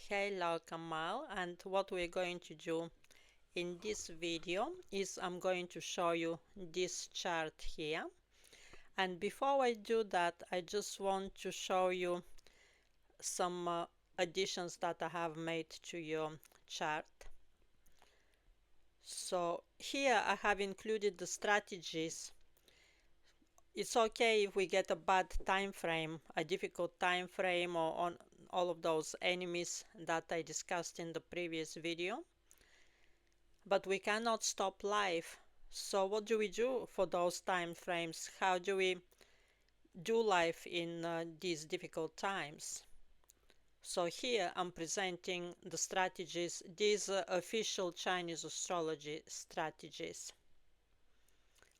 Hello Kamal, and what we're going to do in this video is I'm going to show you this chart here. And before I do that, I just want to show you some additions that I have made to your chart. So here I have included the strategies. It's okay if we get a bad time frame, a difficult time frame, or on all of those enemies that I discussed in the previous video. But we cannot stop life. So what do we do for those time frames? How do we do life in these difficult times? So here I'm presenting the strategies. These are official Chinese astrology strategies.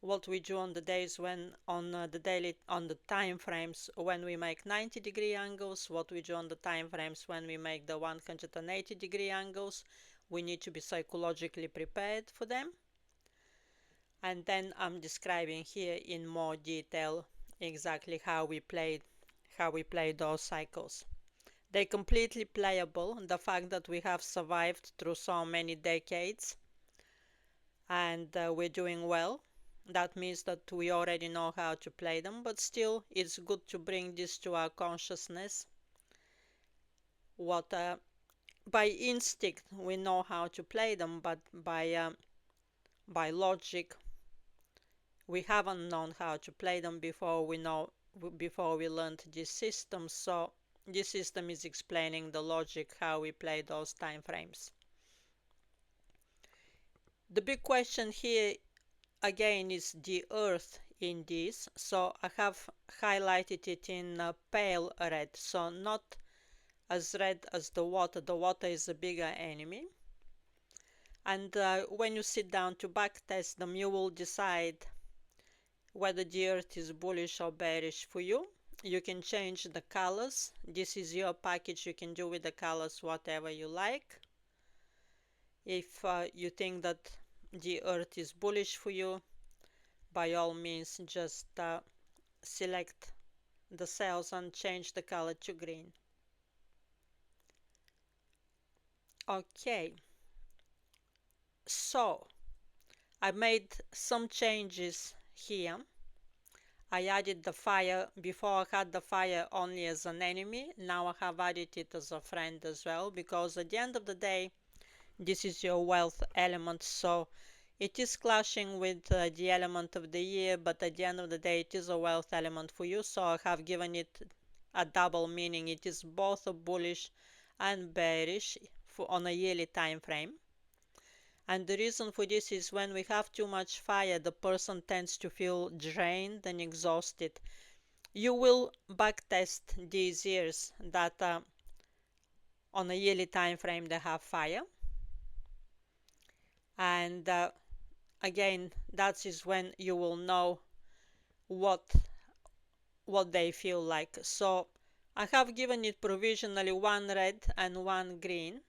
What we do on the days when on the time frames when we make 90-degree angles, what we do on the time frames when we make the 180-degree angles. We need to be psychologically prepared for them. And then I'm describing here in more detail exactly how we play those cycles. They're completely playable. The fact that we have survived through so many decades and we're doing well, that means that we already know how to play them, but still it's good to bring this to our consciousness. What by instinct we know how to play them, but by logic we haven't known how to play them before we learned this system. So this system is explaining the logic how we play those time frames. The big question here again is the earth in this. So I have highlighted it in pale red, so not as red as the water. The water is a bigger enemy. And when you sit down to backtest them, you will decide whether the earth is bullish or bearish for you. You can change the colors. This is your package. You can do with the colors whatever you like. If you think that the earth is bullish for you, by all means just select the cells and change the color to green. Okay, so I made some changes here. I added the fire. Before I had the fire only as an enemy. Now I have added it as a friend as well, because at the end of the day this is your wealth element, so it is clashing with the element of the year, but at the end of the day it is a wealth element for you, so I have given it a double meaning. It is both a bullish and bearish on a yearly time frame. And the reason for this is when we have too much fire, the person tends to feel drained and exhausted. You will backtest these years that on a yearly time frame they have fire. And again, that is when you will know what they feel like. So I have given it provisionally one red and one green,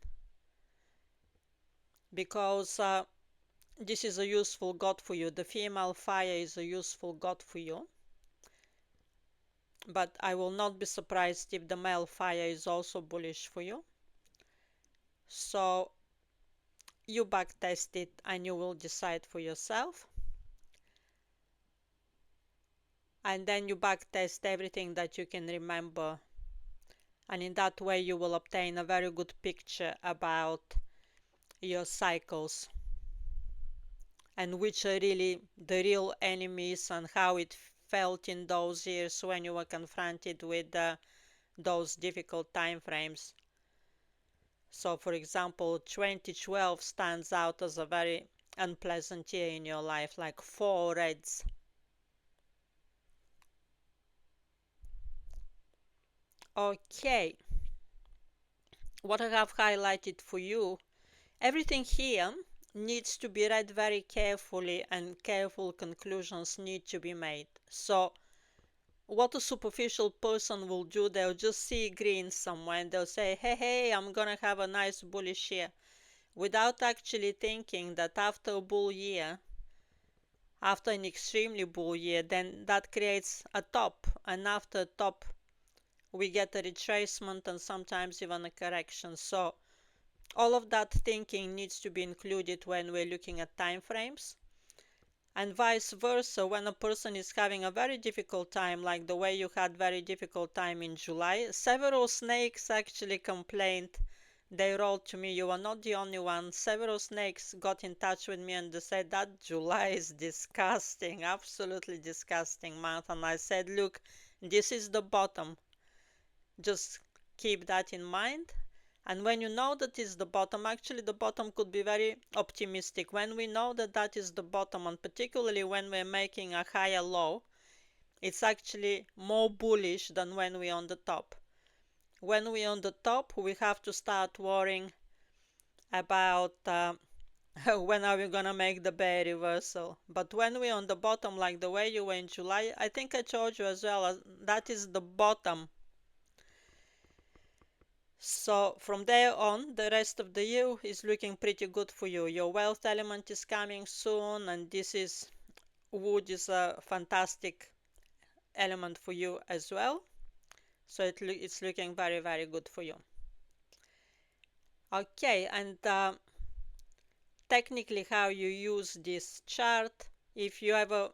because this is a useful god for you. The female fire is a useful god for you, but I will not be surprised if the male fire is also bullish for you. So you backtest it and you will decide for yourself. And then you backtest everything that you can remember, and in that way you will obtain a very good picture about your cycles and which are really the real enemies and how it felt in those years when you were confronted with those difficult time frames. So for example, 2012 stands out as a very unpleasant year in your life, like 4 reds. Okay, what I have highlighted for you, everything here needs to be read very carefully and careful conclusions need to be made. So what a superficial person will do, they'll just see green somewhere and they'll say, hey, I'm gonna have a nice bullish year, without actually thinking that after a bull year, after an extremely bull year, then that creates a top, and after a top we get a retracement and sometimes even a correction. So all of that thinking needs to be included when we're looking at time frames. And vice versa, when a person is having a very difficult time, like the way you had very difficult time in July, several snakes actually complained. They wrote to me, you are not the only one. Several snakes got in touch with me and they said that July is disgusting, absolutely disgusting month. And I said, look, this is the bottom. Just keep that in mind. And when you know that is the bottom, actually the bottom could be very optimistic. When we know that that is the bottom, and particularly when we're making a higher low, it's actually more bullish than when we're on the top. When we're on the top, we have to start worrying about when are we gonna make the bear reversal. But when we're on the bottom, like the way you were in July, I think I told you as well, that is the bottom. So from there on, the rest of the year is looking pretty good for you. Your wealth element is coming soon, and this is wood is a fantastic element for you as well. So it's looking very, very good for you. Okay, and technically how you use this chart, if you ever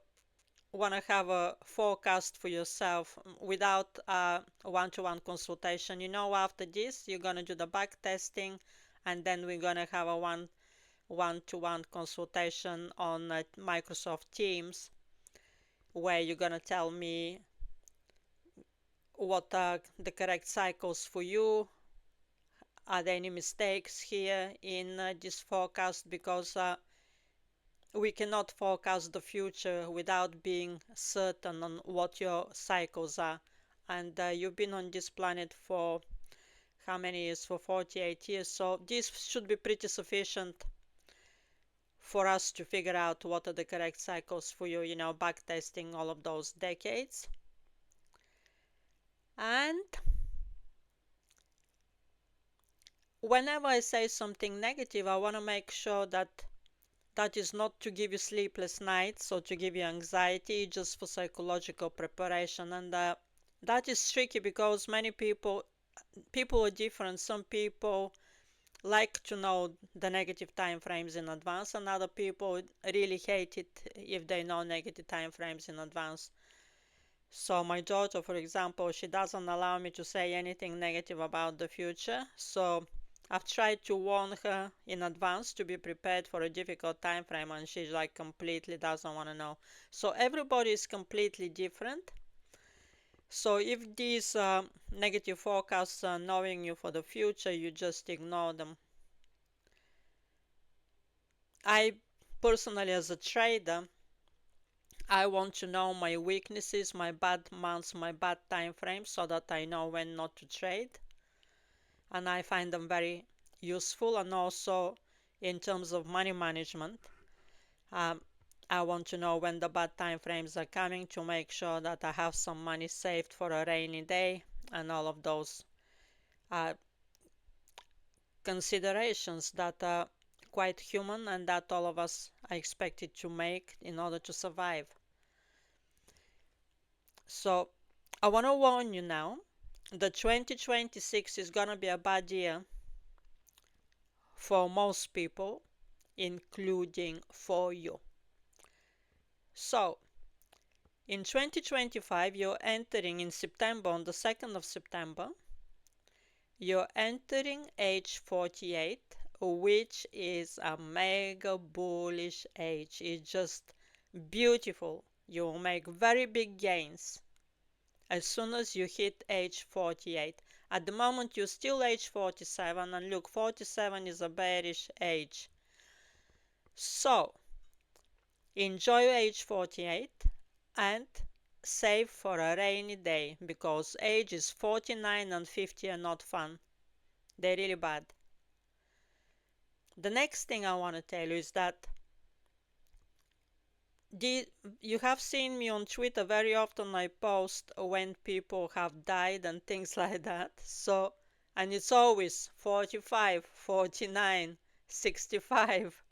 want to have a forecast for yourself without a one-to-one consultation, after this you're going to do the back testing, and then we're going to have a one-to-one consultation on Microsoft Teams, where you're going to tell me what are the correct cycles for you. Are there any mistakes here in this forecast? Because we cannot forecast the future without being certain on what your cycles are. And you've been on this planet for how many years? For 48 years. So this should be pretty sufficient for us to figure out what are the correct cycles for you, back testing all of those decades. And whenever I say something negative, I want to make sure that that is not to give you sleepless nights or to give you anxiety, just for psychological preparation. And that is tricky because many people are different. Some people like to know the negative time frames in advance, and other people really hate it if they know negative time frames in advance. So my daughter, for example, she doesn't allow me to say anything negative about the future. So I've tried to warn her in advance to be prepared for a difficult time frame, and she like completely doesn't want to know. So everybody is completely different. So if these negative forecasts are knowing you for the future, you just ignore them. I personally, as a trader, I want to know my weaknesses, my bad months, my bad time frames, so that I know when not to trade. And I find them very useful. And also in terms of money management, um, I want to know when the bad time frames are coming to make sure that I have some money saved for a rainy day, and all of those uh, considerations that are quite human and that all of us are expected to make in order to survive. So I want to warn you now that 2026 is going to be a bad year for most people, including for you. So in 2025, you're entering in September, on the 2nd of September, you're entering age 48, which is a mega bullish age. It's just beautiful. You'll make very big gains as soon as you hit age 48. At the moment, you're still age 47, and look, 47 is a bearish age. So, enjoy age 48 and save for a rainy day, because ages 49 and 50 are not fun. They're really bad. The next thing I want to tell you is that you have seen me on Twitter very often. I post when people have died and things like that. So, and it's always 45, 49, 65.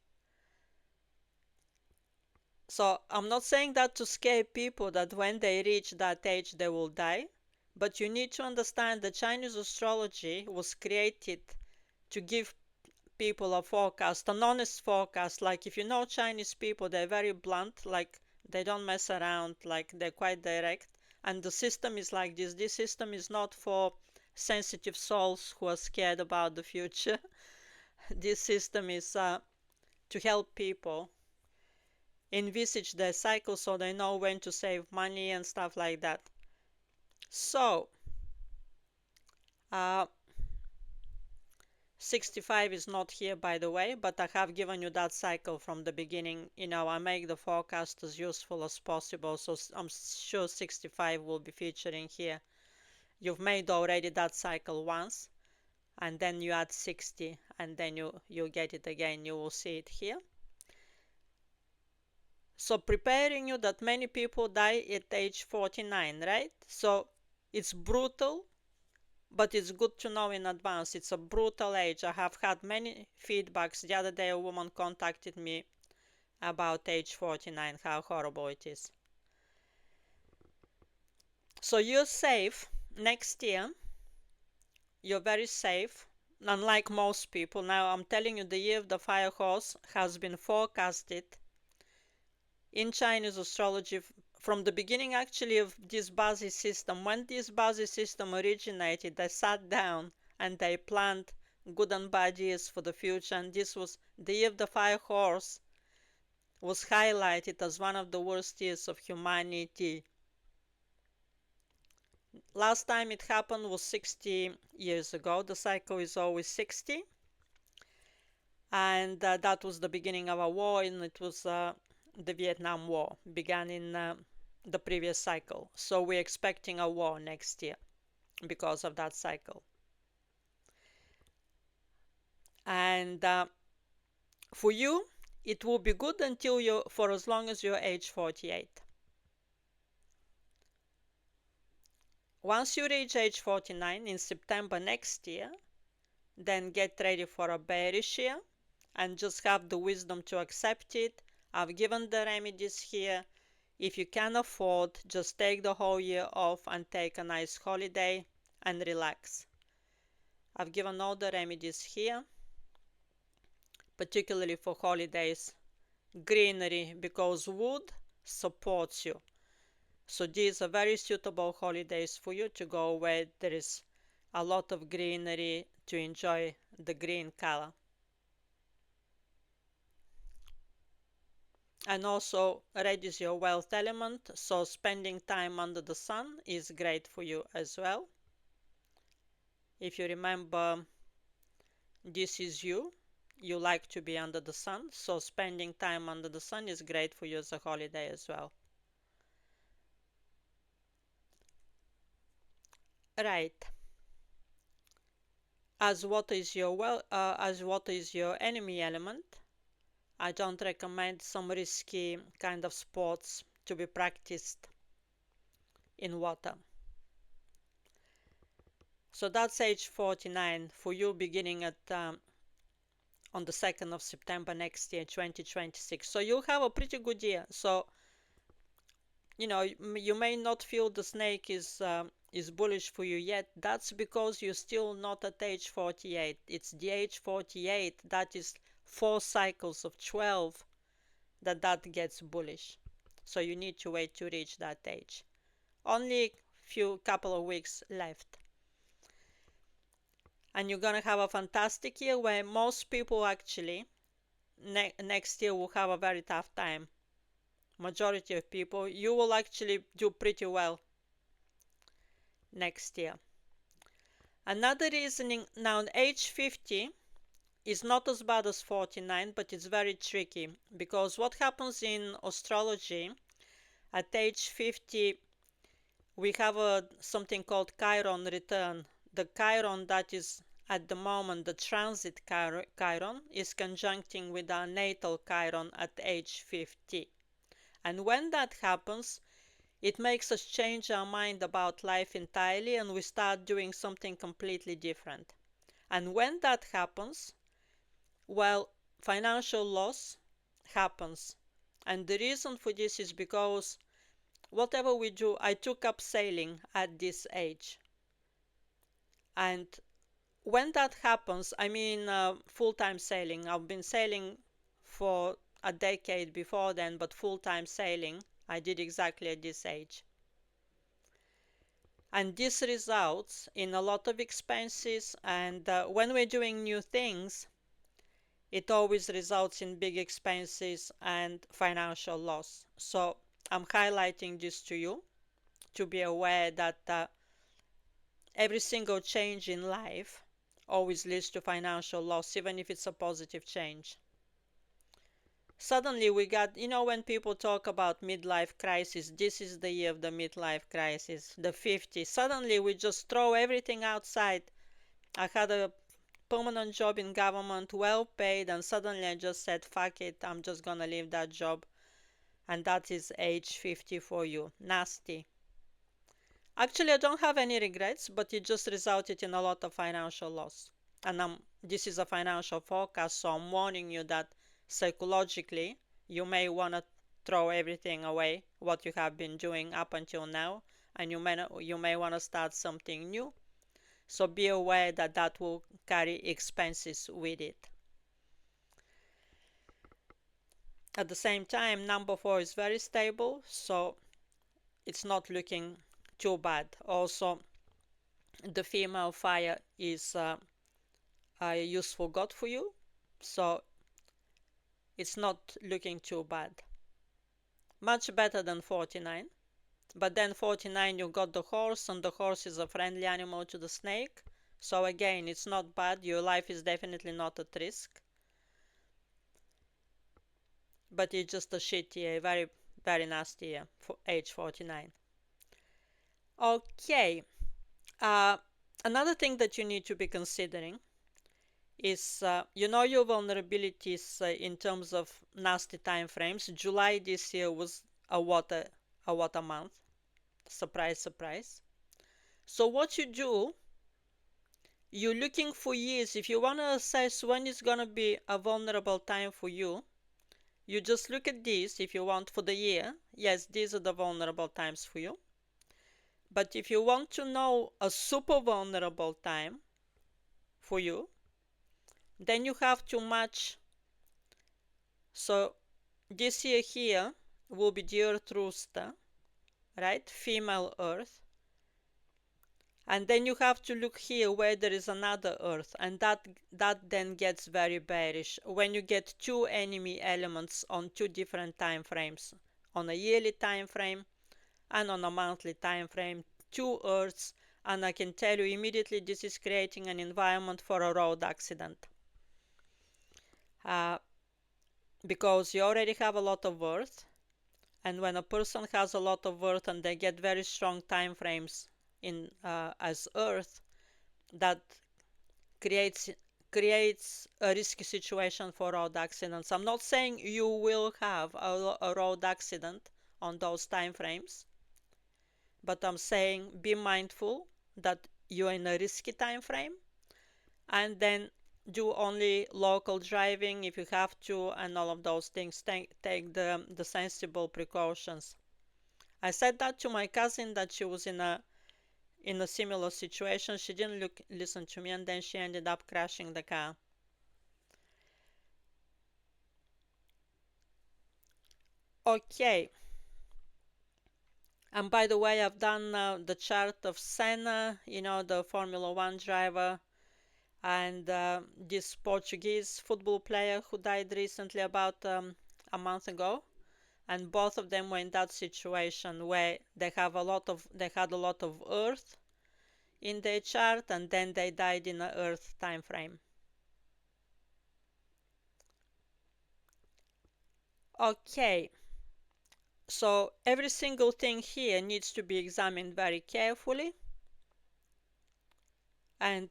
So I'm not saying that to scare people that when they reach that age they will die, But you need to understand that Chinese astrology was created to give people a forecast, an honest forecast. Like if you know Chinese people, they're very blunt, like they don't mess around, like they're quite direct. And the system is like this. This system is not for sensitive souls who are scared about the future. This system is to help people envisage their cycle so they know when to save money and stuff like that. So, uh, 65 is not here, by the way, but I have given you that cycle from the beginning. I make the forecast as useful as possible, so I'm sure 65 will be featuring here. You've made already that cycle once, and then you add 60, and then you get it again. You will see it here. So preparing you that many people die at age 49, right? So it's brutal, but it's good to know in advance. It's a brutal age. I have had many feedbacks. The other day, a woman contacted me about age 49, how horrible it is. So you're safe next year. You're very safe, unlike most people. Now, I'm telling you, the year of the fire horse has been forecasted in Chinese astrology from the beginning, actually, of this basis system. When this basis system originated, they sat down and they planned good and bad years for the future, and this was the year of the fire horse was highlighted as one of the worst years of humanity. Last time it happened was 60 years ago. The cycle is always 60, and that was the beginning of a war, and it was the Vietnam War began in the previous cycle. So we're expecting a war next year because of that cycle. And for you, it will be good until for as long as you're age 48. Once you reach age 49 in September next year, then get ready for a bearish year and just have the wisdom to accept it. I've given the remedies here. If you can afford, just take the whole year off and take a nice holiday and relax. I've given all the remedies here, particularly for holidays. Greenery, because wood supports you. So these are very suitable holidays for you to go where there is a lot of greenery to enjoy the green color. And also red is your wealth element, so spending time under the sun is great for you as well. If you remember, this is you like to be under the sun, so spending time under the sun is great for you as a holiday as well. Right. As water is your enemy element, I don't recommend some risky kind of sports to be practiced in water. So that's age 49 for you, beginning at on the 2nd of September next year, 2026. So you'll have a pretty good year. So you may not feel the snake is bullish for you yet. That's because you're still not at age 48. It's the age 48 that is 4 cycles of 12 that gets bullish. So you need to wait to reach that age. Only couple of weeks left. And you're gonna have a fantastic year where most people actually next year will have a very tough time. Majority of people, you will actually do pretty well next year. Another reasoning, now age 50 is not as bad as 49, but it's very tricky because what happens in astrology at age 50, we have something called Chiron return. The Chiron that is at the moment, the transit Chiron, is conjuncting with our natal Chiron at age 50. And when that happens, it makes us change our mind about life entirely and we start doing something completely different. And when that happens, well, financial loss happens. And the reason for this is because whatever we do, I took up sailing at this age. And when that happens, I mean full-time sailing. I've been sailing for a decade before then, but full-time sailing I did exactly at this age. And this results in a lot of expenses, and when we're doing new things, it always results in big expenses and financial loss. So I'm highlighting this to you to be aware that every single change in life always leads to financial loss, even if it's a positive change. Suddenly we got, when people talk about midlife crisis, this is the year of the midlife crisis, the 50s. Suddenly we just throw everything outside. I had a permanent job in government, well paid, and suddenly I just said, fuck it, I'm just gonna leave that job. And that is age 50 for you. Nasty. Actually, I don't have any regrets, but it just resulted in a lot of financial loss. And this is a financial forecast, so I'm warning you that psychologically, you may want to throw everything away, what you have been doing up until now, and you may want to start something new. So be aware that that will carry expenses with it. At the same time, number 4 is very stable, so it's not looking too bad. Also, the female fire is a useful god for you, so it's not looking too bad. Much better than 49. But then 49 you got the horse, and the horse is a friendly animal to the snake. So again, it's not bad. Your life is definitely not at risk. But it's just a shitty year, very, very nasty year for age 49. Okay. Uh, Another thing that you need to be considering is your vulnerabilities in terms of nasty time frames. July this year was a water month. Surprise, surprise. So what you do, you're looking for years. If you want to assess when it's going to be a vulnerable time for you, you just look at these if you want for the year. Yes, these are the vulnerable times for you. But if you want to know a super vulnerable time for you, then you have to match. So this year here will be the Earth rooster, right? Female Earth. And then you have to look here where there is another Earth, and that then gets very bearish when you get two enemy elements on two different time frames, on a yearly time frame and on a monthly time frame, two Earths, and I can tell you immediately this is creating an environment for a road accident. Because you already have a lot of Earth, and when a person has a lot of Earth and they get very strong time frames in as Earth, that creates creates a risky situation for road accidents. I'm not saying you will have a road accident on those time frames, but I'm saying be mindful that you're in a risky time frame, and then do only local driving if you have to, and all of those things. Take the sensible precautions. I said that to my cousin that she was in a similar situation. She didn't listen to me, and then she ended up crashing the car. Okay. And by the way, I've done the chart of Senna, the Formula One driver, and this Portuguese football player who died recently, about a month ago. And both of them were in that situation where they had a lot of Earth in their chart, and then they died in a Earth time frame. Okay. So every single thing here needs to be examined very carefully, and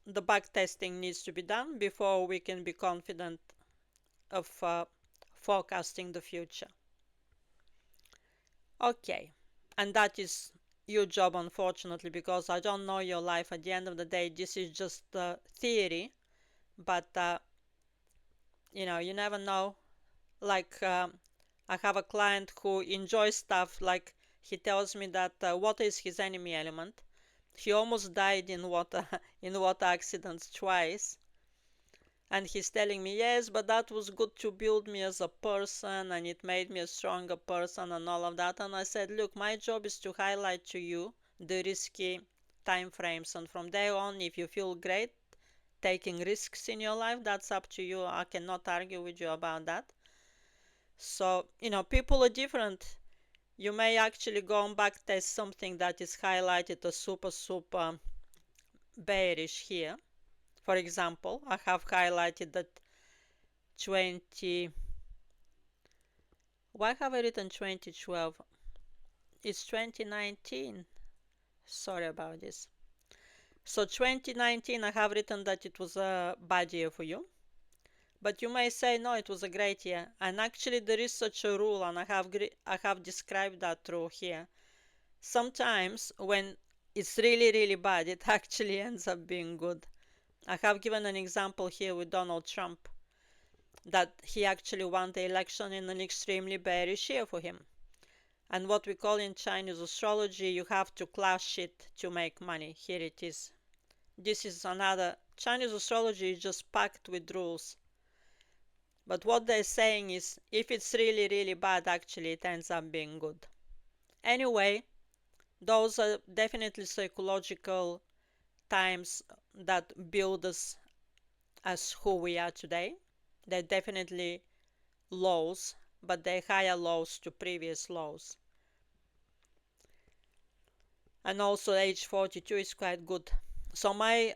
the back testing needs to be done before we can be confident of forecasting the future. Okay, and that is your job, unfortunately, because I don't know your life. At the end of the day, this is just theory, but you never know. Like I have a client who enjoys stuff like he tells me that water is his enemy element. He almost died in water in water accidents twice. And he's telling me, yes, but that was good to build me as a person and it made me a stronger person and all of that. And I said, look, my job is to highlight to you the risky time frames. And from there on, if you feel great taking risks in your life, that's up to you. I cannot argue with you about that. So, people are different. You may actually go and back test something that is highlighted as super, super bearish here. For example, I have highlighted that 20. Why have I written 2012? It's 2019. Sorry about this. So 2019, I have written that it was a bad year for you. But you may say, no, it was a great year. And actually, there is such a rule, and I have described that rule here. Sometimes, when it's really, really bad, it actually ends up being good. I have given an example here with Donald Trump, that he actually won the election in an extremely bearish year for him. And what we call in Chinese astrology, you have to clash it to make money. Here it is. This is another. Chinese astrology is just packed with rules. But what they're saying is, if it's really, really bad, actually, it ends up being good. Anyway, those are definitely psychological times that build us as who we are today. They're definitely lows, but they're higher lows to previous lows. And also age 42 is quite good. So my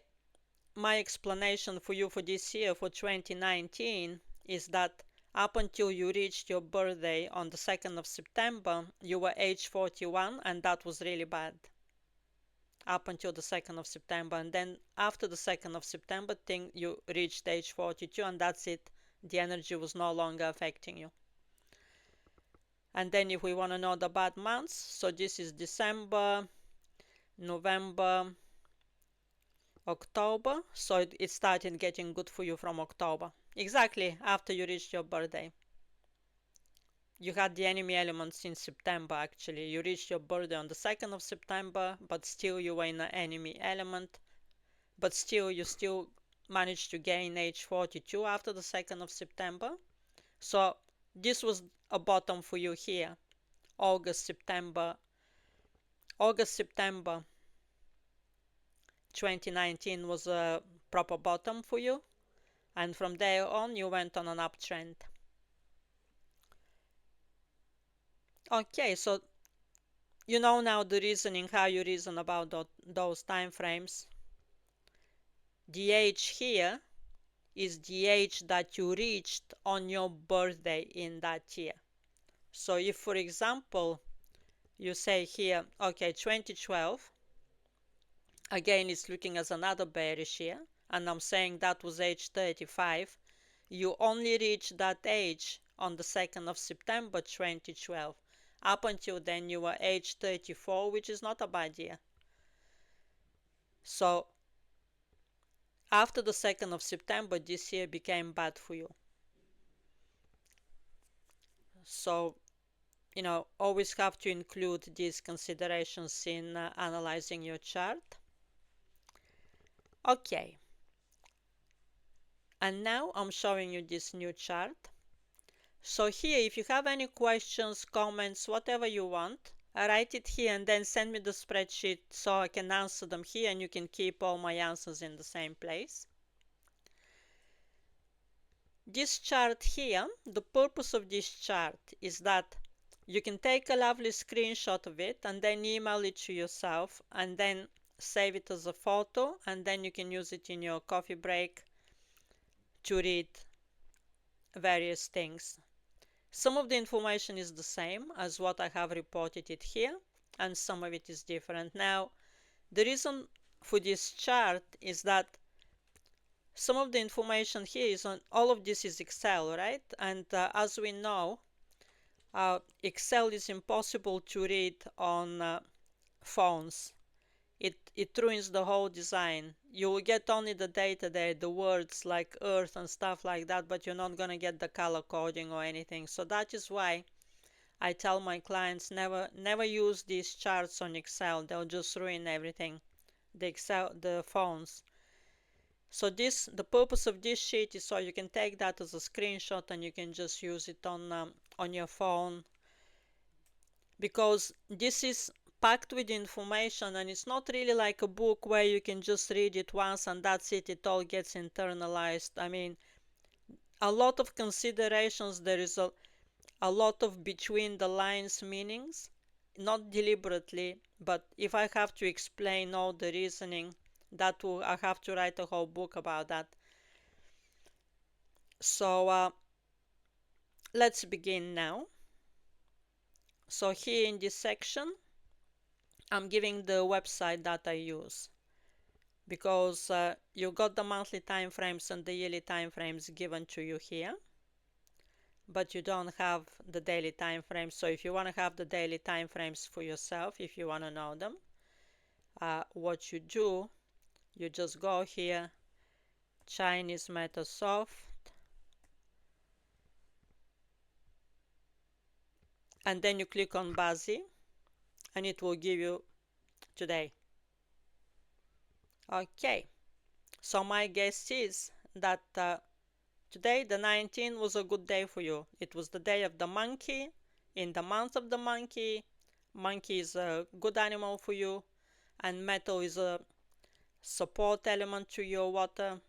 explanation for you for this year, for 2019, is that up until you reached your birthday on the 2nd of September, you were age 41, and that was really bad. Up until the 2nd of September. And then after the 2nd of September, you reached age 42, and that's it. The energy was no longer affecting you. And then if we want to know the bad months, so this is December, November, October. So it started getting good for you from October. Exactly after you reached your birthday. You had the enemy elements in September, actually. You reached your birthday on the 2nd of September, but still you were in an enemy element. But still, you still managed to gain age 42 after the 2nd of September. So this was a bottom for you here. August, September 2019 was a proper bottom for you. And from there on, you went on an uptrend. Okay, so you know now the reasoning, how you reason about those time frames. The age here is the age that you reached on your birthday in that year. So if, for example, you say here, okay, 2012, again, it's looking as another bearish year, and I'm saying that was age 35, you only reached that age on the 2nd of September 2012. Up until then, you were age 34, which is not a bad year. So after the 2nd of September, this year became bad for you. So, always have to include these considerations in analyzing your chart. Okay. And now I'm showing you this new chart. So here, if you have any questions, comments, whatever you want, write it here and then send me the spreadsheet so I can answer them here, and you can keep all my answers in the same place. This chart here, the purpose of this chart is that you can take a lovely screenshot of it and then email it to yourself and then save it as a photo, and then you can use it in your coffee break to read various things. Some of the information is the same as what I have reported it here, and some of it is different. Now, the reason for this chart is that some of the information here is on, all of this is Excel, right? And as we know, Excel is impossible to read on phones. It ruins the whole design. You will get only the data there, the words like earth and stuff like that, but you're not going to get the color coding or anything. So that is why I tell my clients never use these charts on Excel. They'll just ruin everything. The phones. So the purpose of this sheet is so you can take that as a screenshot and you can just use it on your phone, because this is packed with information and it's not really like a book where you can just read it once and that's it. It all gets internalized. I mean, a lot of considerations. There is a lot of between the lines meanings, not deliberately, but if I have to explain all the reasoning, I have to write a whole book about that. So let's begin now. So here in this section, I'm giving the website that I use, because you got the monthly time frames and the yearly time frames given to you here, but you don't have the daily time frames. So if you want to have the daily time frames for yourself, if you want to know them, what you do, you just go here, Chinese Metasoft, and then you click on Bazi, and it will give you today. Okay, so my guess is that today, the 19th, was a good day for you. It was the day of the monkey. In the month of the monkey, monkey is a good animal for you, and metal is a support element to your water.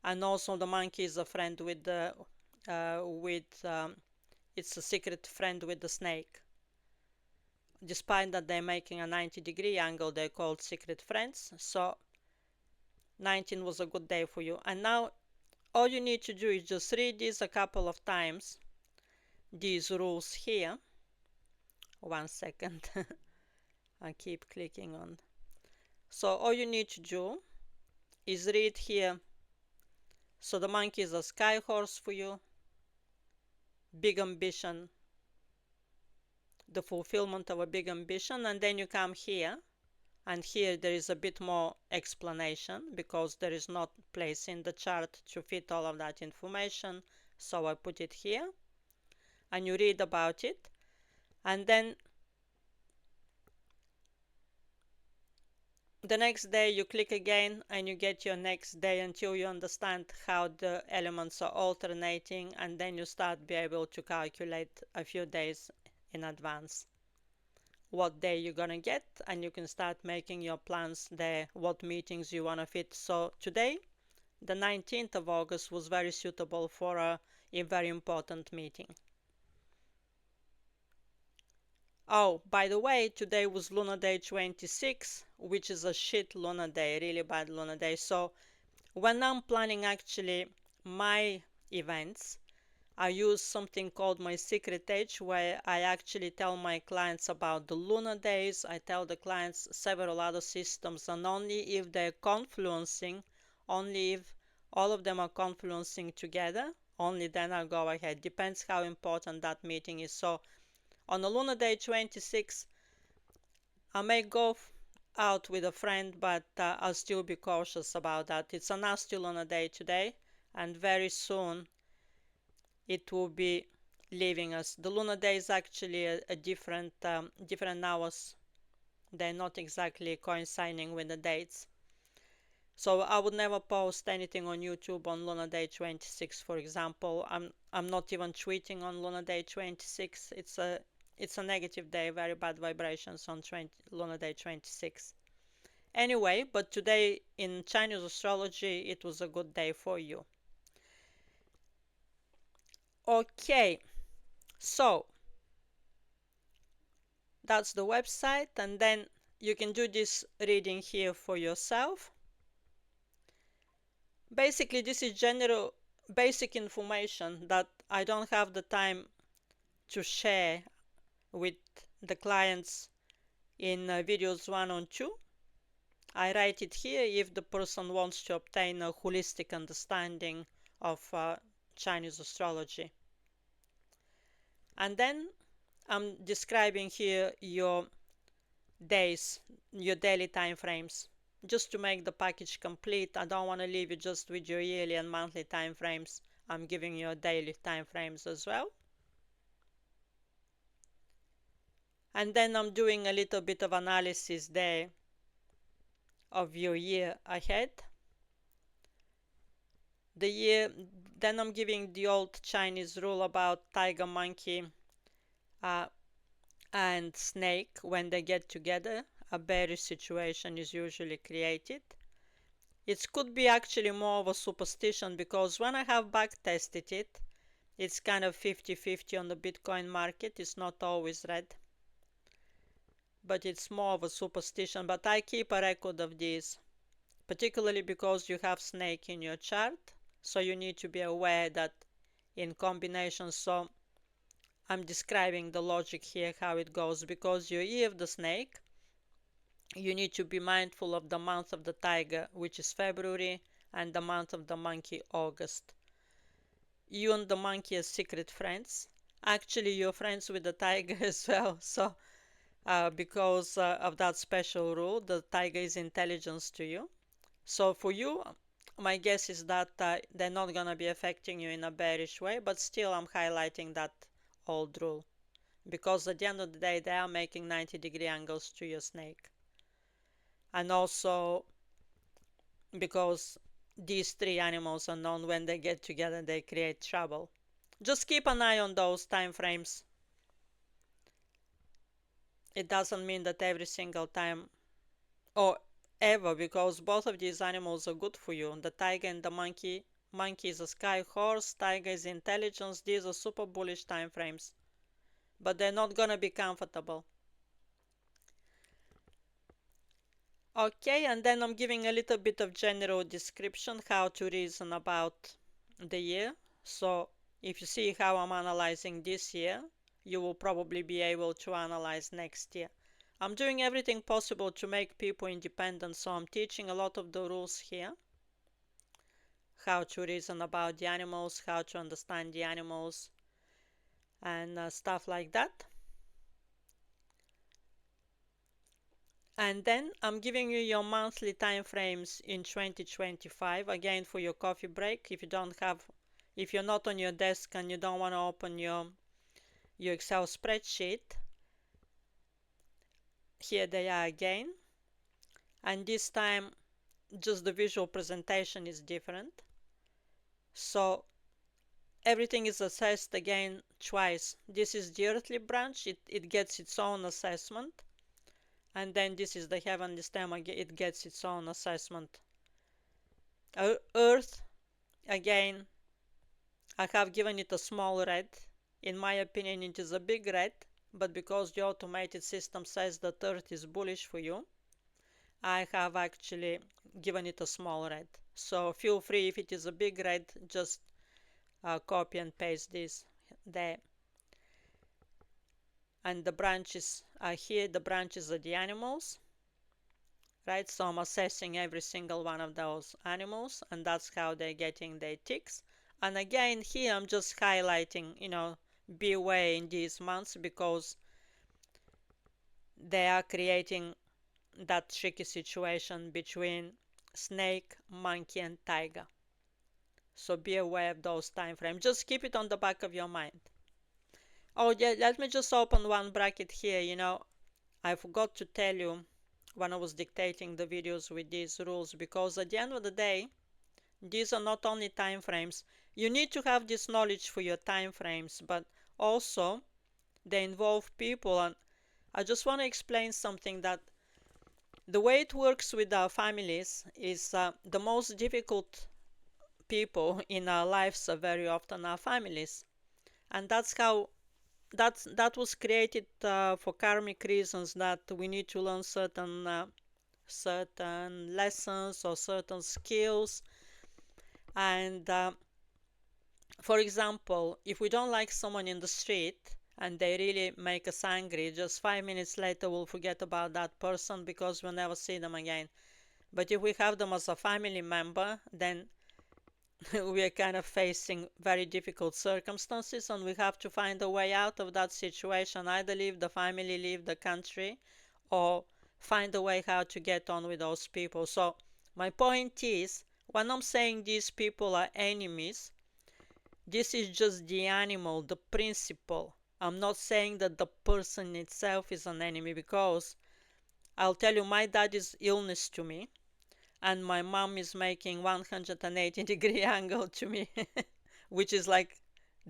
And also, the monkey is a friend it's a secret friend with the snake. Despite that they're making a 90-degree angle, they're called secret friends. So 19 was a good day for you. And now all you need to do is just read this a couple of times, these rules here. 1 second. I keep clicking on. So all you need to do is read here. So the monkey is a sky horse for you. Big ambition. The fulfillment of a big ambition. And then you come here. And here there is a bit more explanation, because there is not place in the chart to fit all of that information. So I put it here. And you read about it. And then the next day you click again and you get your next day until you understand how the elements are alternating, and then you start be able to calculate a few days in advance what day you're gonna get, and you can start making your plans there, what meetings you want to fit. So today, the 19th of August, was very suitable for a very important meeting. Oh, by the way, today was Lunar Day 26, which is a shit lunar day, really bad lunar day. So when I'm planning actually my events, I use something called my secret age, where I actually tell my clients about the lunar days. I tell the clients several other systems, and only if they're confluencing, only if all of them are confluencing together, only then I'll go ahead. Depends how important that meeting is. So on the lunar day 26, I may go out with a friend, but I'll still be cautious about that. It's a nasty lunar day today, and very soon it will be leaving us. The lunar day is actually a different hours. They're not exactly coinciding with the dates. So I would never post anything on YouTube on Lunar Day 26, for example. I'm not even tweeting on Lunar Day 26. It's a negative day, very bad vibrations on Lunar Day 26. Anyway, but today in Chinese astrology, it was a good day for you. Okay, so that's the website, and then you can do this reading here for yourself. Basically, this is general basic information that I don't have the time to share with the clients in videos 1 and 2. I write it here if the person wants to obtain a holistic understanding of Chinese astrology. And then I'm describing here your days, your daily time frames, just to make the package complete. I don't want to leave you just with your yearly and monthly time frames. I'm giving you daily time frames as well. And then I'm doing a little bit of analysis there of your year ahead. The year, then I'm giving the old Chinese rule about tiger, monkey, uh, and snake. When they get together, a bearish situation is usually created. It could be actually more of a superstition, because when I have back tested it, it's kind of 50-50 on the Bitcoin market. It's not always red, but it's more of a superstition. But I keep a record of these, particularly because you have snake in your chart. So you need to be aware that in combination. So I'm describing the logic here, how it goes, because your year of the snake, you need to be mindful of the month of the tiger, which is February, and the month of the monkey, August. You and the monkey are secret friends. Actually, you're friends with the tiger as well. So because of that special rule, the tiger is intelligence to you. So for you, my guess is that they're not going to be affecting you in a bearish way, but still I'm highlighting that old rule, because at the end of the day, they are making 90-degree angles to your snake. And also because these three animals are known, when they get together, they create trouble. Just keep an eye on those time frames. It doesn't mean that every single time or ever, because both of these animals are good for you. The tiger and the monkey. Monkey is a sky horse, tiger is intelligence. These are super bullish time frames, but they're not gonna be comfortable. Okay, and then I'm giving a little bit of general description how to reason about the year. So if you see how I'm analyzing this year, you will probably be able to analyze next year. I'm doing everything possible to make people independent, so I'm teaching a lot of the rules here. How to reason about the animals, how to understand the animals, and stuff like that. And then I'm giving you your monthly time frames in 2025, again for your coffee break. If you're not on your desk and you don't want to open your Excel spreadsheet, here they are again. And this time, just the visual presentation is different. So everything is assessed again twice. This is the earthly branch, it gets its own assessment. And then this is the heavenly stem, it gets its own assessment. Earth, again, I have given it a small red. In my opinion, it is a big red, but because the automated system says that Earth is bullish for you, I have actually given it a small red. So feel free, if it is a big red, just copy and paste this there. And the branches are here, the branches are the animals. Right, so I'm assessing every single one of those animals, and that's how they're getting their ticks. And again, here I'm just highlighting, be aware in these months, because they are creating that tricky situation between snake, monkey, and tiger. So be aware of those time frames. Just keep it on the back of your mind. Oh yeah, let me just open one bracket here. I forgot to tell you when I was dictating the videos with these rules, because at the end of the day, these are not only time frames. You need to have this knowledge for your time frames, but also they involve people. And I just want to explain something, that the way it works with our families is the most difficult people in our lives are very often our families. And that was created for karmic reasons, that we need to learn certain lessons or certain skills. And for example, if we don't like someone in the street and they really make us angry, just 5 minutes later we'll forget about that person, because we'll never see them again. But if we have them as a family member, then we are kind of facing very difficult circumstances, and we have to find a way out of that situation. Either leave the family, leave the country, or find a way how to get on with those people. So my point is, when I'm saying these people are enemies, this is just the animal, the principle I'm not saying that the person itself is an enemy, because I'll tell you, my dad is illness to me, and my mom is making 180-degree angle to me, which is like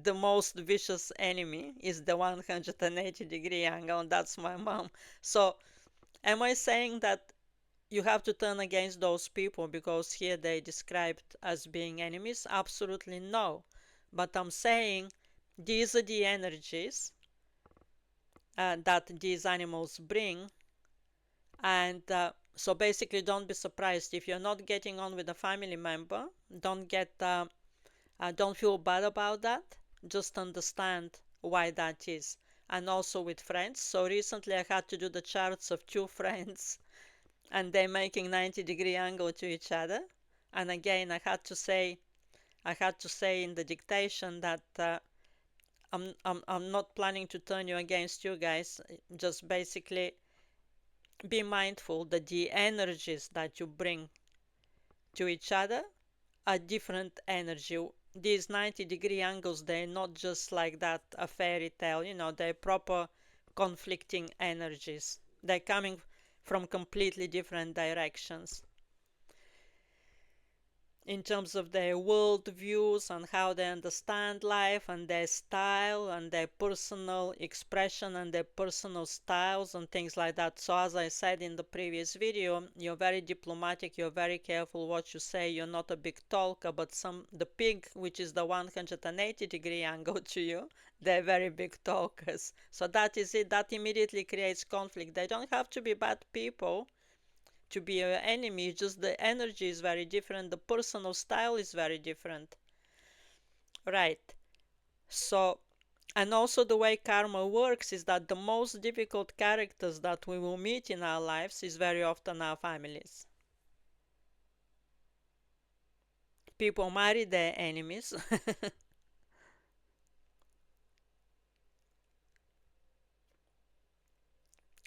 the most vicious enemy is the 180-degree angle, and that's my mom. So am I saying that you have to turn against those people because here they described as being enemies? Absolutely no. But I'm saying these are the energies that these animals bring, and so basically, don't be surprised if you're not getting on with a family member. Don't feel bad about that. Just understand why that is. And also with friends. So recently, I had to do the charts of two friends, and they're making 90-degree angle to each other. And again, I had to say in the dictation that I'm not planning to turn you against you guys. Just basically be mindful that the energies that you bring to each other are different energy. These 90-degree angles, they're not just like that, a fairy tale, they're proper conflicting energies. They're coming from completely different directions in terms of their world views and how they understand life and their style and their personal expression and their personal styles and things like that. So as I said in the previous video, you're very diplomatic, you're very careful what you say, you're not a big talker, but the pig, which is the 180-degree angle to you, they're very big talkers. So that is it. That immediately creates conflict. They don't have to be bad people to be an enemy, just the energy is very different, the personal style is very different. Right. So, and also the way karma works is that the most difficult characters that we will meet in our lives is very often our families. People marry their enemies.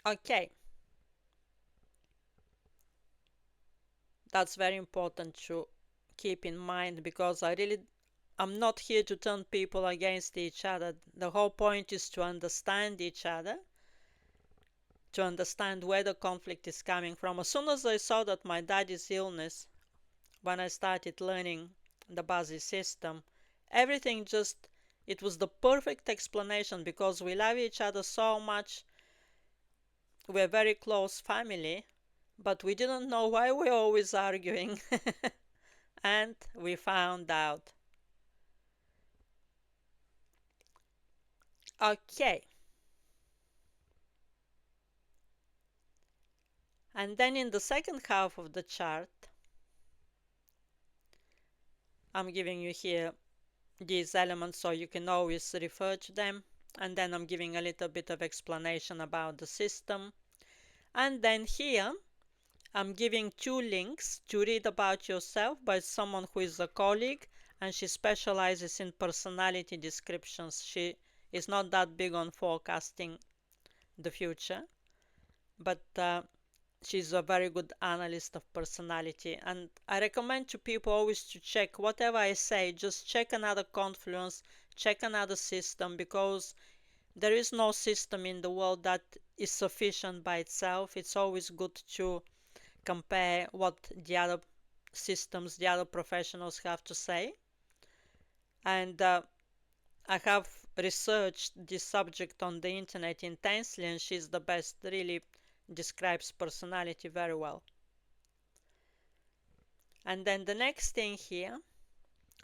Okay, that's very important to keep in mind, because I'm not here to turn people against each other. The whole point is to understand each other, to understand where the conflict is coming from. As soon as I saw that my daddy's illness, when I started learning the basic system, everything just, it was the perfect explanation, because we love each other so much. We're very close family, but we didn't know why we're always arguing. And we found out. Okay. And then in the second half of the chart, I'm giving you here these elements so you can always refer to them. And then I'm giving a little bit of explanation about the system. And then here, I'm giving two links to read about yourself by someone who is a colleague, and she specializes in personality descriptions. She is not that big on forecasting the future, but she's a very good analyst of personality. And I recommend to people always to check whatever I say, just check another confluence, check another system, because there is no system in the world that is sufficient by itself. It's always good to compare what the other systems, the other professionals have to say. And I have researched this subject on the internet intensely, and she's the best, really describes personality very well. And then the next thing here,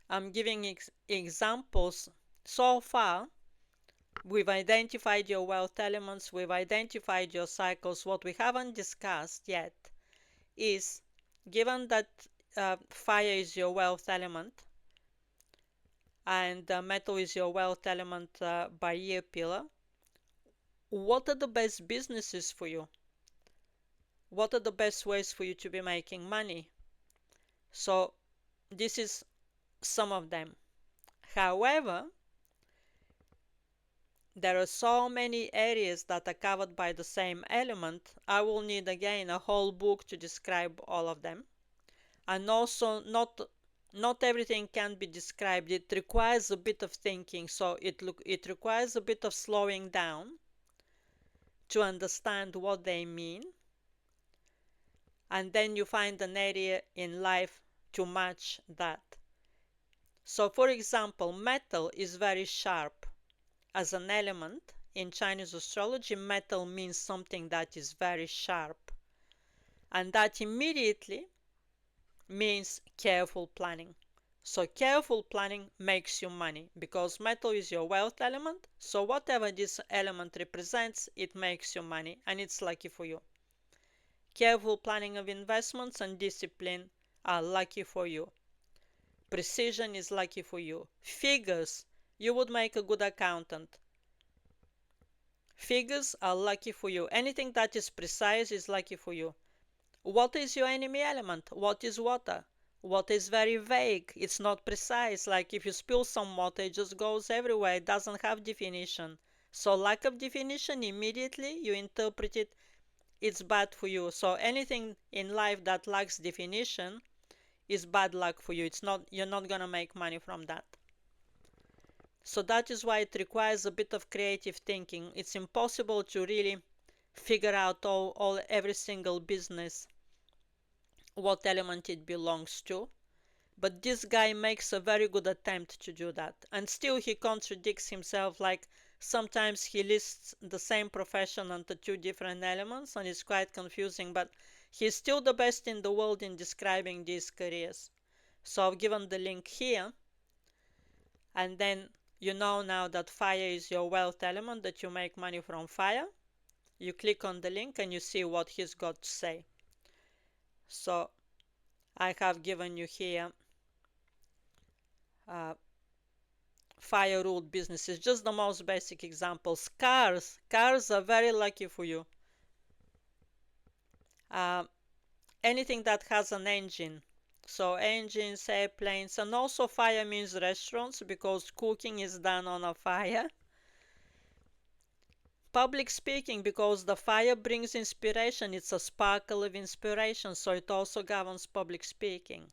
I'm giving examples. So far, we've identified your wealth elements, we've identified your cycles. What we haven't discussed yet is, given that fire is your wealth element and metal is your wealth element by year pillar, what are the best businesses for you? What are the best ways for you to be making money? So this is some of them. However, there are so many areas that are covered by the same element. I will need again a whole book to describe all of them. And also, not not everything can be described. It requires a bit of thinking, so it requires a bit of slowing down to understand what they mean, and then you find an area in life to match that. So, for example, metal is very sharp as an element. In Chinese astrology, metal means something that is very sharp, and that immediately means careful planning. So careful planning makes you money because metal is your wealth element. So whatever this element represents, it makes you money and it's lucky for you. Careful planning of investments and discipline are lucky for you. Precision is lucky for you. Figures, you would make a good accountant. Figures are lucky for you. Anything that is precise is lucky for you. What is your enemy element? What is water? Water is very vague. It's not precise. Like if you spill some water, it just goes everywhere. It doesn't have definition. So lack of definition, immediately you interpret it, it's bad for you. So anything in life that lacks definition is bad luck for you. It's not, you're not gonna make money from that. So that is why it requires a bit of creative thinking. It's impossible to really figure out every single business what element it belongs to, but this guy makes a very good attempt to do that, and still he contradicts himself. Like sometimes he lists the same profession under two different elements and it's quite confusing, but he's still the best in the world in describing these careers. So I've given the link here, and then you know now that fire is your wealth element, that you make money from fire. You click on the link and you see what he's got to say. So I have given you here uh, fire ruled businesses, just the most basic examples. Cars are very lucky for you. Uh, Anything that has an engine. So engines, airplanes, and also fire means restaurants because cooking is done on a fire. Public speaking because the fire brings inspiration. It's a sparkle of inspiration, so it also governs public speaking.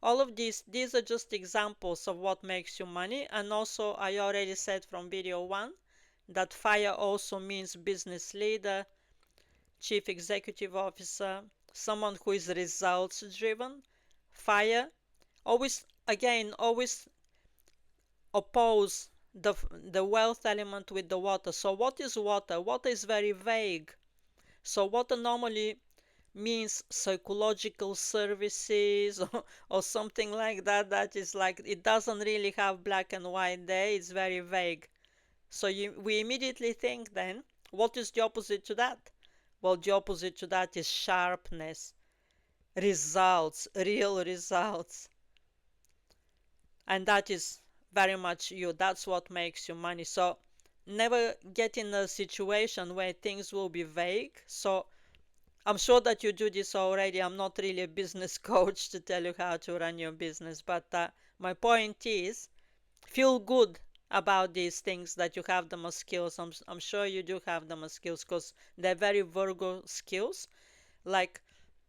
All of these are just examples of what makes you money. And also I already said from video 1 that fire also means business leader, chief executive officer, someone who is results driven. Fire always oppose the wealth element with the water. So what is water? Water is very vague. So water normally means psychological services or something like that. That is like, it doesn't really have black and white there. It's very vague. So we immediately think then, what is the opposite to that? Well, the opposite to that is sharpness, results, real results. And that is very much you. That's what makes you money. So never get in a situation where things will be vague. So I'm sure that you do this already. I'm not really a business coach to tell you how to run your business, but my point is, feel good about these things, that you have them as skills. I'm sure you do have them as skills because they're very Virgo skills. Like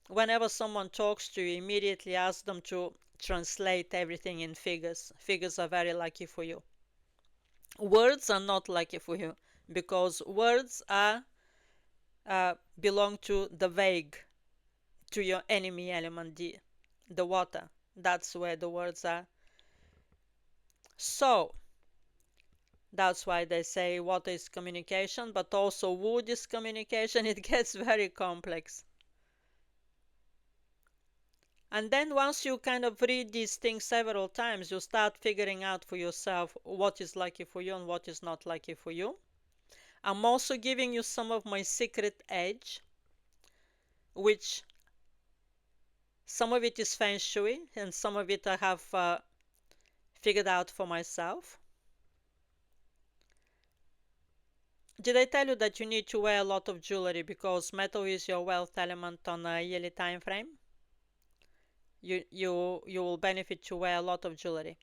whenever someone talks to you, immediately ask them to translate everything in figures. Figures are very lucky for you. Words are not lucky for you because words are belong to the vague, to your enemy element, the water. That's where the words are. So that's why they say water is communication, but also wood is communication. It gets very complex. And then once you kind of read these things several times, you start figuring out for yourself what is lucky for you and what is not lucky for you. I'm also giving you some of my secret edge, which some of it is feng shui and some of it I have figured out for myself. Did I tell you that you need to wear a lot of jewelry because metal is your wealth element on a yearly time frame? You will benefit to wear a lot of jewelry.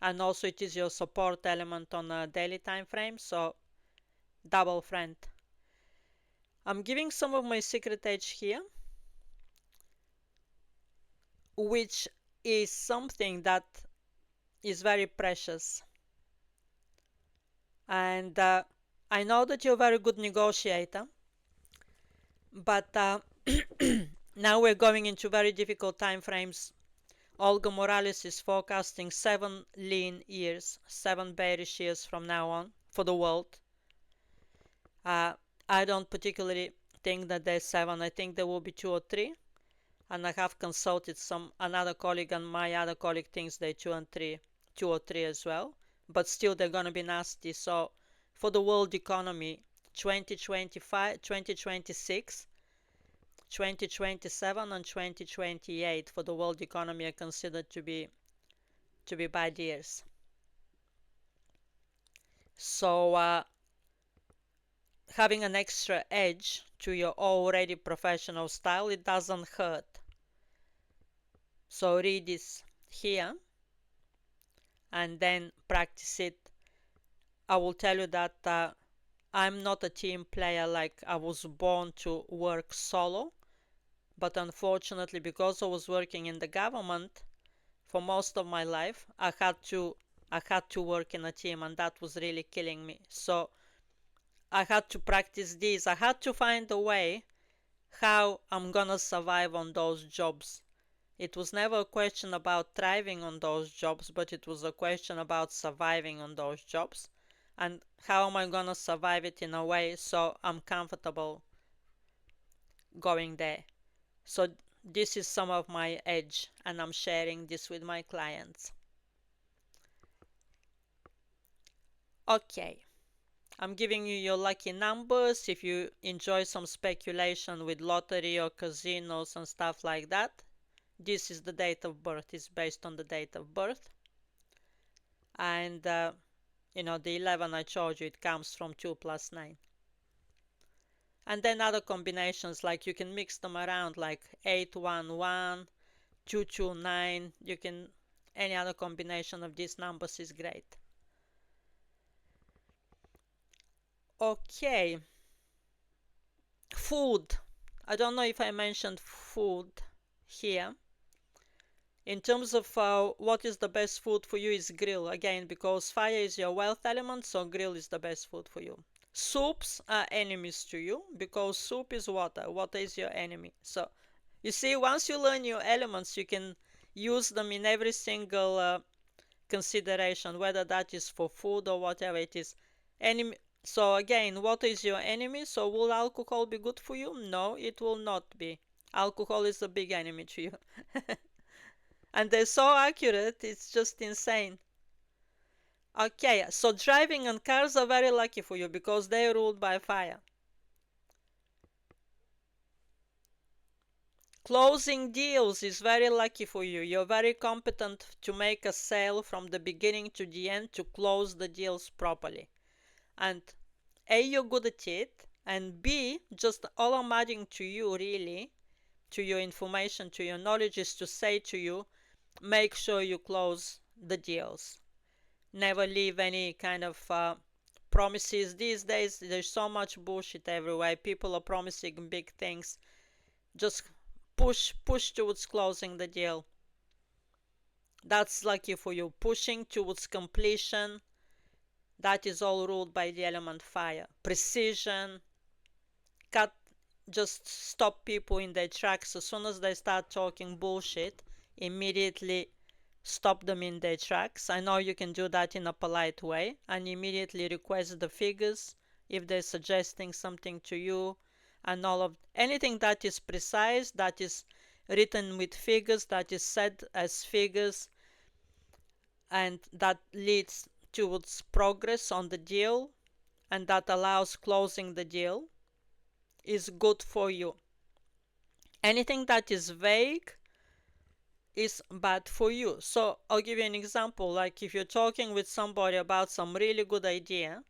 And also it is your support element on a daily time frame, so double friend. I'm giving some of my secret edge here. which is something that is very precious. And I know that you're a very good negotiator, but now we're going into very difficult time frames. Olga Morales is forecasting 7 lean years, 7 bearish years from now on for the world. I don't particularly think that there's 7. I think there will be 2 or 3. And I have consulted another colleague, and my other colleague thinks they're 2 or 3 as well. But still, they're going to be nasty. So, for the world economy, 2025, 2026, 2027, and 2028 for the world economy are considered to be bad years. So, having an extra edge to your already professional style, it doesn't hurt. So read this here and then practice it. I will tell you that I'm not a team player. Like, I was born to work solo, but unfortunately, because I was working in the government for most of my life, I had to work in a team, and that was really killing me. So I had to practice this. I had to find a way how I'm gonna survive on those jobs. It was never a question about thriving on those jobs, but it was a question about surviving on those jobs. And how am I gonna survive it in a way so I'm comfortable going there? So this is some of my edge, and I'm sharing this with my clients. Okay, I'm giving you your lucky numbers. If you enjoy some speculation with lottery or casinos and stuff like that, this is the date of birth. It's based on the date of birth. And the 11 I showed you, it comes from 2 plus 9. And then other combinations, like you can mix them around, like 811, 229. Any other combination of these numbers is great. Okay, food. I don't know if I mentioned food here. In terms of what is the best food for you is grill, again, because fire is your wealth element, so grill is the best food for you. Soups are enemies to you because soup is water. Water is your enemy. So you see, once you learn your elements, you can use them in every single consideration, whether that is for food or whatever it is. Enemy. So again, water is your enemy. So will alcohol be good for you? No, it will not be. Alcohol is a big enemy to you. And they're so accurate, it's just insane. Okay, so driving and cars are very lucky for you because they're ruled by fire. Closing deals is very lucky for you. You're very competent to make a sale from the beginning to the end, to close the deals properly. And A, you're good at it, and B, just all I'm adding to you, really, to your information, to your knowledge, is to say to you, make sure you close the deals. Never leave any kind of promises. These days, there's so much bullshit everywhere. People are promising big things. Just push towards closing the deal. That's lucky for you. Pushing towards completion, that is all ruled by the element fire. Precision, cut, just stop people in their tracks. As soon as they start talking bullshit, immediately stop them in their tracks. I know you can do that in a polite way, and immediately request the figures if they're suggesting something to you, and all of anything that is precise, that is written with figures, that is said as figures, and that leads towards progress on the deal, and that allows closing the deal, is good for you. Anything that is vague is bad for you. So I'll give you an example. Like, if you're talking with somebody about some really good idea,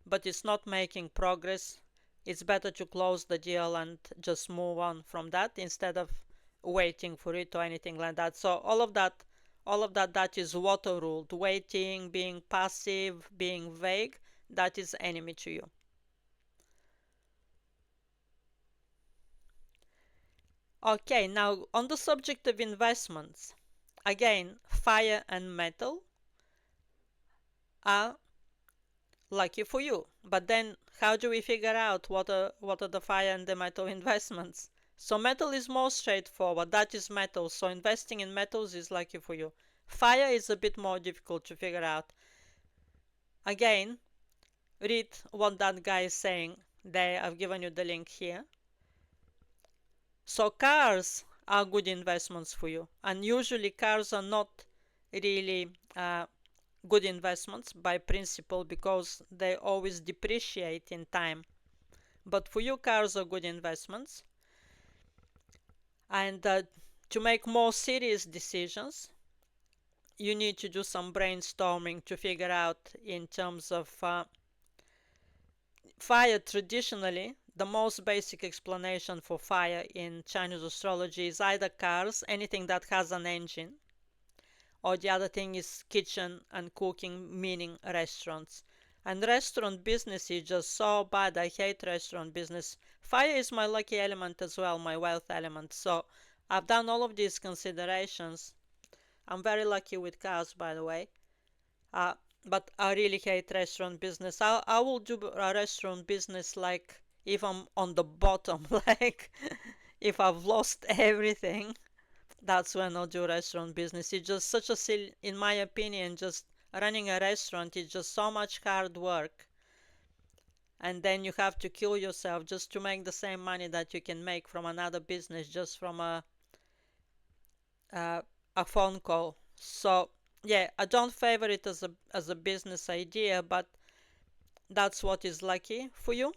but it's not making progress, it's better to close the deal and just move on from that instead of waiting for it or anything like that. So all of that that is water ruled. Waiting, being passive, being vague, that is enemy to you. Okay, now on the subject of investments, again, fire and metal are lucky for you. But then how do we figure out what are the fire and the metal investments? So metal is more straightforward. That is metal. So investing in metals is lucky for you. Fire is a bit more difficult to figure out. Again, read what that guy is saying there. I've given you the link here. So cars are good investments for you. And usually cars are not really good investments by principle because they always depreciate in time. But for you, cars are good investments. And to make more serious decisions, you need to do some brainstorming to figure out in terms of fire. Traditionally, the most basic explanation for fire in Chinese astrology is either cars, anything that has an engine, or the other thing is kitchen and cooking, meaning restaurants. And restaurant business is just so bad. I hate restaurant business. Fire is my lucky element as well, my wealth element. So I've done all of these considerations. I'm very lucky with cars, by the way. Uh, but I really hate restaurant business. I will do a restaurant business like if I'm on the bottom, like if I've lost everything. That's when I'll do restaurant business. It's just such a silly, in my opinion, just running a restaurant is just so much hard work. And then you have to kill yourself just to make the same money that you can make from another business, just from uh, a phone call. So yeah, I don't favor it as a business idea, but that's what is lucky for you.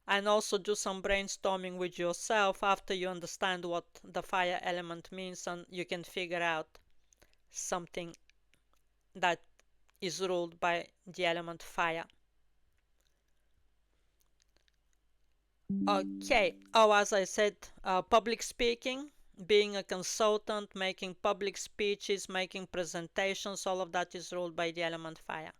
And also do some brainstorming with yourself after you understand what the fire element means, and you can figure out something that is ruled by the element fire. Okay. Oh, as I said, public speaking, being a consultant, making public speeches, making presentations, all of that is ruled by the element fire.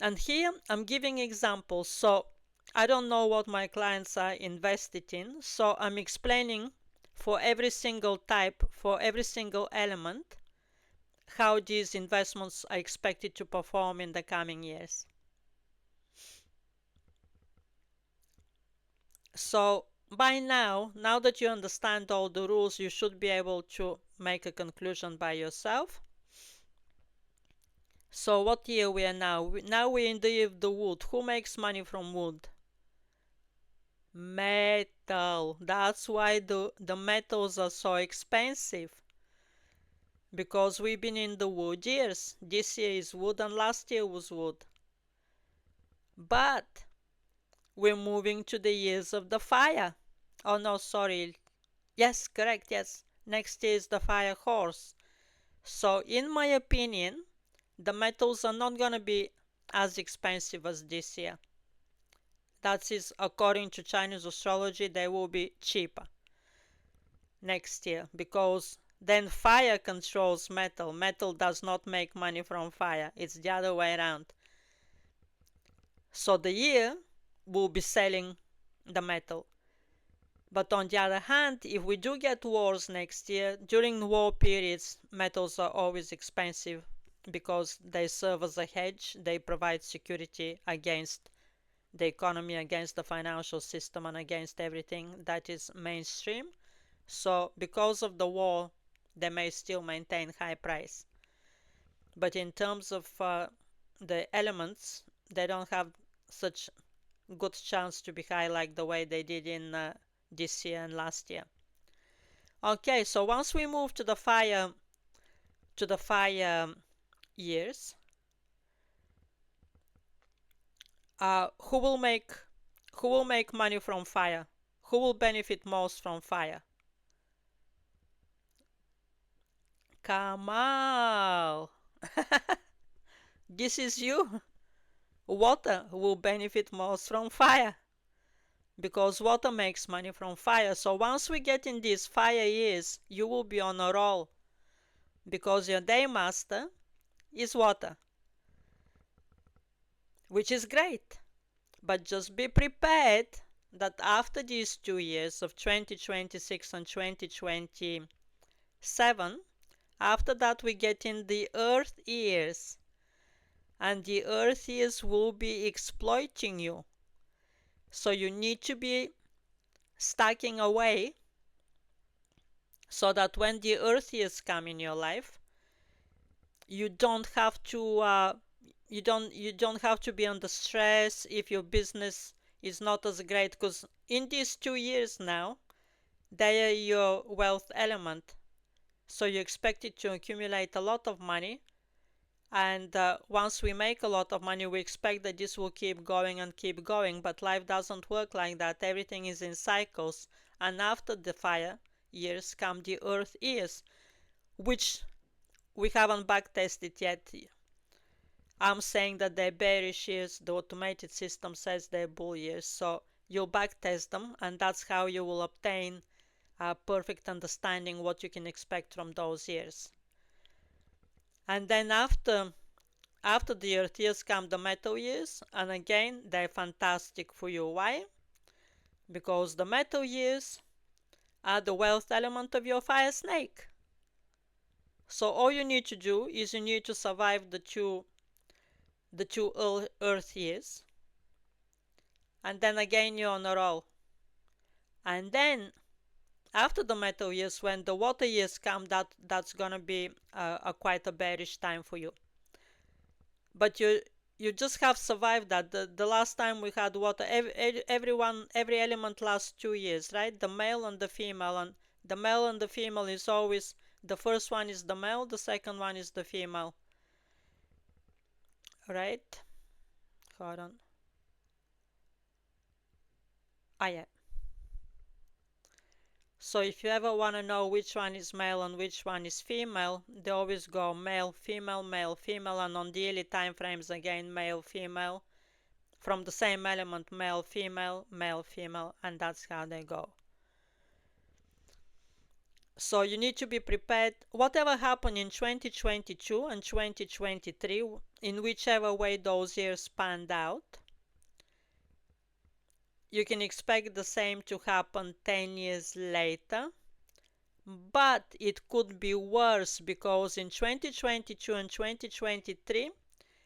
And here I'm giving examples. So I don't know what my clients are invested in. So I'm explaining for every single type, for every single element, how these investments are expected to perform in the coming years. So by now that you understand all the rules, you should be able to make a conclusion by yourself. So what year we are now? Now we're in the year of the wood. Who makes money from wood? Metal. That's why the metals are so expensive. Because we've been in the wood years. This year is wood and last year was wood. But we're moving to the years of the fire. Oh no, sorry. Yes, correct, yes. Next is the fire horse. So in my opinion, the metals are not gonna be as expensive as this year. That is according to Chinese astrology, they will be cheaper next year because then fire controls metal. Metal does not make money from fire. It's the other way around. So the year will be selling the metal. But on the other hand, if we do get wars next year, during war periods, metals are always expensive because they serve as a hedge. They provide security against the economy, against the financial system, and against everything that is mainstream. So because of the war, they may still maintain high price. But in terms of the elements, they don't have such good chance to be high like the way they did in this year and last year. Okay, so once we move to the fire years, who will make money from fire? Who will benefit most from fire? Kamal. This is you. Water will benefit most from fire because water makes money from fire. So once we get in these fire years, you will be on a roll because your day master is water, which is great. But just be prepared that after these 2 years of 2026 and 2027, after that we get in the Earth years, and the Earth years will be exploiting you. So you need to be stacking away so that when the Earth years come in your life, you don't have to you don't have to be under stress if your business is not as great, because in these 2 years now they are your wealth element. So you expect it to accumulate a lot of money, and once we make a lot of money we expect that this will keep going and keep going, but life doesn't work like that. Everything is in cycles, and after the fire years come the earth years, which we haven't backtested yet. I'm saying that they're bearish years, the automated system says they're bull years, so you'll backtest them, and that's how you will obtain a perfect understanding what you can expect from those years. And then after the earth years come the metal years, and again they're fantastic for you. Why? Because the metal years are the wealth element of your fire snake. So all you need to do is you need to survive the two earth years, and then again you're on a roll. And then after the metal years, when the water years come, that's gonna be a quite a bearish time for you. But you just have survived that. The last time we had water, every element lasts 2 years, right? The male and the female, and the male and the female is always, the first one is the male, the second one is the female, right? Hold on. Ah, yeah. So if you ever want to know which one is male and which one is female, they always go male, female, and on daily time frames again male, female, from the same element, male, female, and that's how they go. So you need to be prepared. Whatever happened in 2022 and 2023, in whichever way those years panned out, you can expect the same to happen 10 years later. But it could be worse, because in 2022 and 2023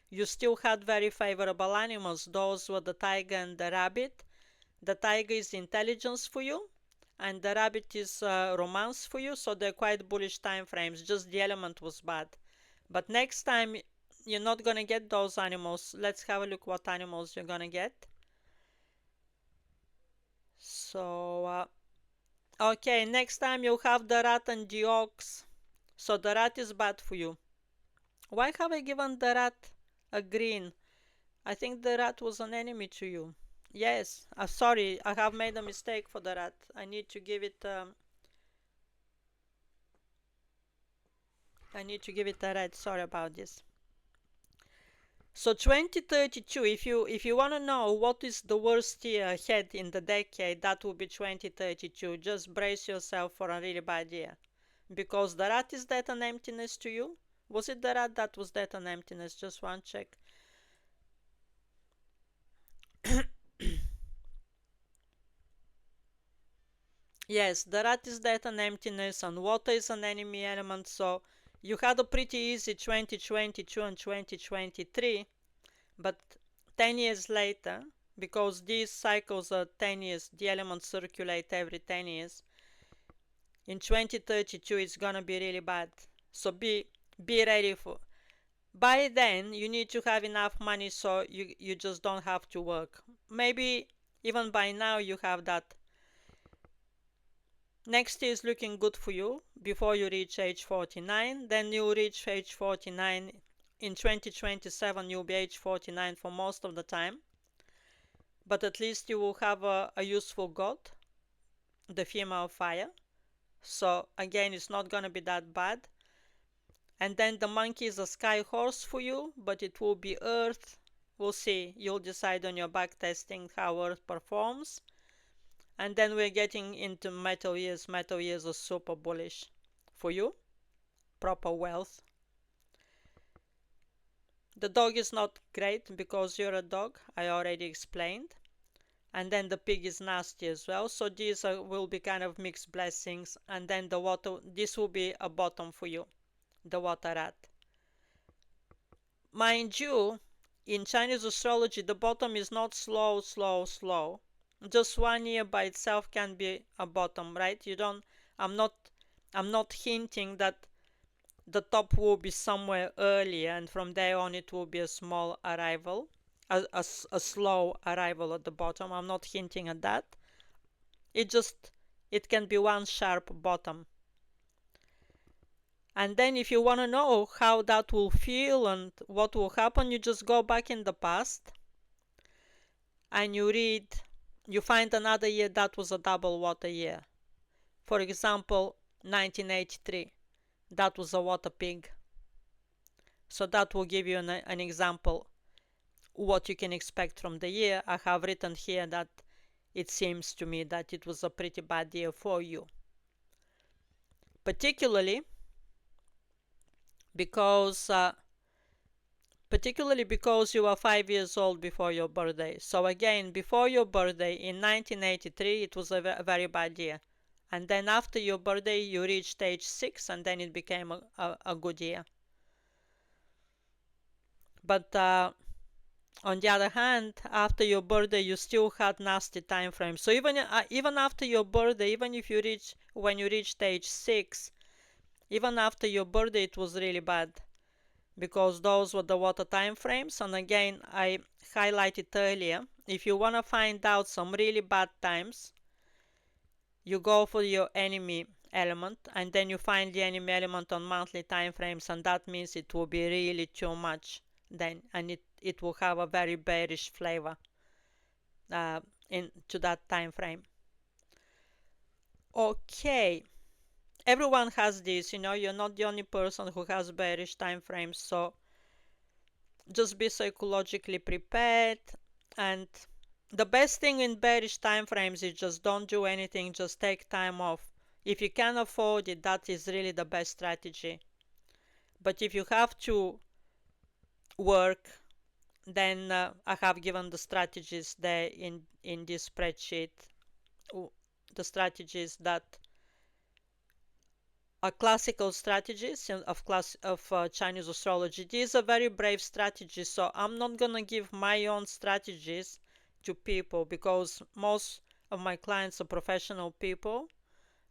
you still had very favorable animals. Those were the tiger and the rabbit. The tiger is intelligence for you, and the rabbit is romance for you, so they're quite bullish time frames. Just the element was bad. But next time you're not gonna get those animals. Let's have a look what animals you're gonna get. So okay, next time you'll have the rat and the ox. So the rat is bad for you. Why have I given the rat a green? I think the rat was an enemy to you. Yes, sorry, I have made a mistake for the rat. I need to give it a red. Sorry about this. So 2032, if you want to know what is the worst year ahead in the decade, that will be 2032. Just brace yourself for a really bad year. Because the rat is death and emptiness to you. Was it the rat that was death and emptiness? Just one check. Yes, the rat is death and emptiness, and water is an enemy element, so you had a pretty easy 2022 and 2023, but 10 years later, because these cycles are 10 years, the elements circulate every 10 years, in 2032 it's gonna be really bad. So be ready for. By then, you need to have enough money so you just don't have to work. Maybe even by now you have that. Next year is looking good for you before you reach age 49. Then you reach age 49. In 2027, you'll be age 49 for most of the time. But at least you will have a useful god, the female fire. So again, it's not going to be that bad. And then the monkey is a sky horse for you, but it will be earth. We'll see. You'll decide on your back testing how earth performs. And then we're getting into metal years. Metal years are super bullish for you. Proper wealth. The dog is not great because you're a dog. I already explained. and then the pig is nasty as well. So these will be kind of mixed blessings, and then the water, this will be a bottom for you, the water rat. Mind you, in Chinese astrology, the bottom is not slow, slow, slow. Just 1 year by itself can be a bottom, right? You don't. I'm not. I'm not hinting that the top will be somewhere earlier, and from there on it will be a small arrival, a slow arrival at the bottom. I'm not hinting at that. It just, it can be one sharp bottom. And then if you want to know how that will feel and what will happen, you just go back in the past and you read, you find another year that was a double water year. For example, 1983, that was a water pig. So that will give you an example what you can expect from the year. I have written here that it seems to me that it was a pretty bad year for you. Particularly because you were 5 years old before your birthday. So again, before your birthday in 1983, it was a very bad year. And then after your birthday, you reached age 6, and then it became a good year. But on the other hand, after your birthday, you still had nasty time frames. So even after your birthday, even if you reach when you reached age 6, even after your birthday, it was really bad, because those were the water time frames. And again, I highlighted earlier, if you want to find out some really bad times, you go for your enemy element, and then you find the enemy element on monthly time frames, and that means it will be really too much then, and it will have a very bearish flavor into that time frame. Okay, everyone has this, you're not the only person who has bearish time frames, so just be psychologically prepared. And the best thing in bearish time frames is just don't do anything, just take time off. If you can afford it, that is really the best strategy. But if you have to work, then I have given the strategies there in this spreadsheet, the strategies that are classical strategies of Chinese astrology. These are very brave strategies, so I'm not gonna give my own strategies to people, because most of my clients are professional people,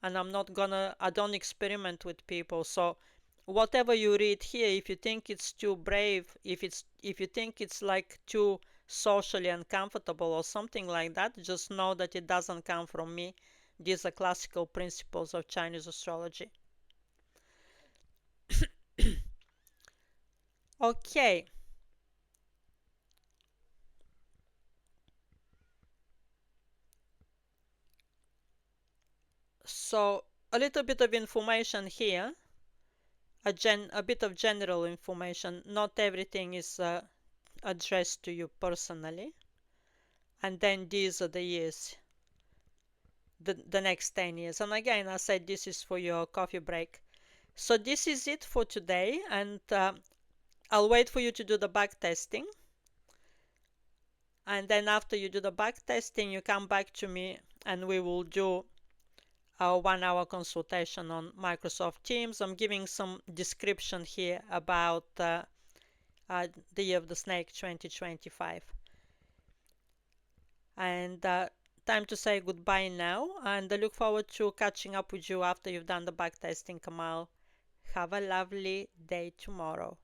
and I don't experiment with people. So whatever you read here, if you think it's too brave, if you think it's like too socially uncomfortable or something like that, just know that it doesn't come from me. These are classical principles of Chinese astrology. Okay, so a little bit of information here, a bit of general information. Not everything is addressed to you personally. And then these are the years, the next 10 years. And again, I said this is for your coffee break. So this is it for today, and I'll wait for you to do the back testing. And then after you do the back testing, you come back to me and we will do a 1 hour consultation on Microsoft Teams. I'm giving some description here about the Year of the Snake 2025. And time to say goodbye now, and I look forward to catching up with you after you've done the back testing, Kamal. Have a lovely day tomorrow.